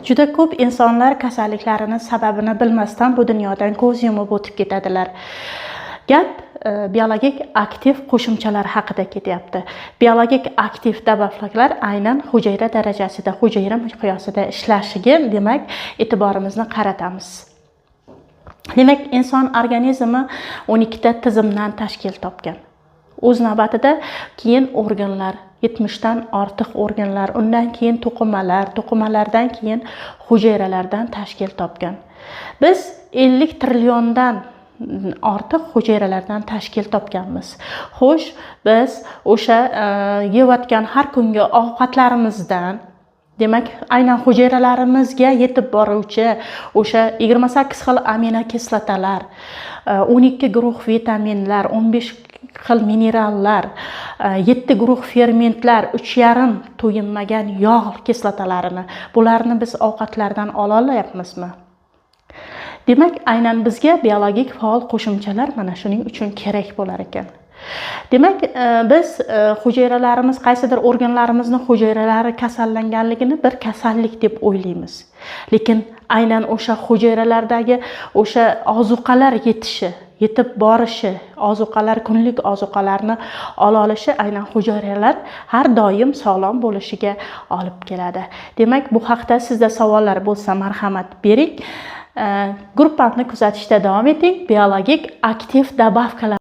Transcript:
Juda ko'p insonlar kasalliklarining sababini bilmasdan bu dunyodan ko'z yumib o'tib ketadilar. Gap biologik aktiv qo'shimchalar haqida ketyapti. Biologik aktiv dabaflar aynan hujayra darajasida, hujayra miqyosida ishlashiga, demak, e'tiborimizni qaratamiz. Demak, inson organizmi 12 ta tizimdan tashkil topgan. O'z navbatida keyin organlar, 70 dan ortiq organlar, undan keyin to'qimalar, to'qimalardan keyin hujayralardan tashkil topgan. Biz 50 trilliondan ortiq hujayralardan tashkil topganmiz. Xo'sh, biz o'sha yeyotgan har kungi ovqatlarimizdan, demak, aynan hujayralarimizga yetib boruvchi o'sha 28 xil aminokislotalar, 12 guruh vitaminlar, 15 xil minerallar, 7 guruh fermentlar, 3,5 to'yinmagan yog' kislotalarini, bularni biz ovqatlardan ola olyapmizmi? Demak, aynan bizga biologik faol qo'shimchalar mana shuning uchun kerak bo'lar ekan. Demak, biz hujayralarimiz, qaysidir organlarimizning hujayralari kasallanganligini bir kasallik deb o'ylaymiz. Lekin aynan o'sha hujayralardagi o'sha ozuqalar yetib borishi, ozuqalar, kunlik ozuqalarni ola olishi aynan hujayralar har doim sog'lom bo'lishiga olib keladi. Demak, bu haqda sizda savollar bo'lsa, marhamat bering. Gruppamni kuzatishda davom eting. Biologik aktiv dabavkalar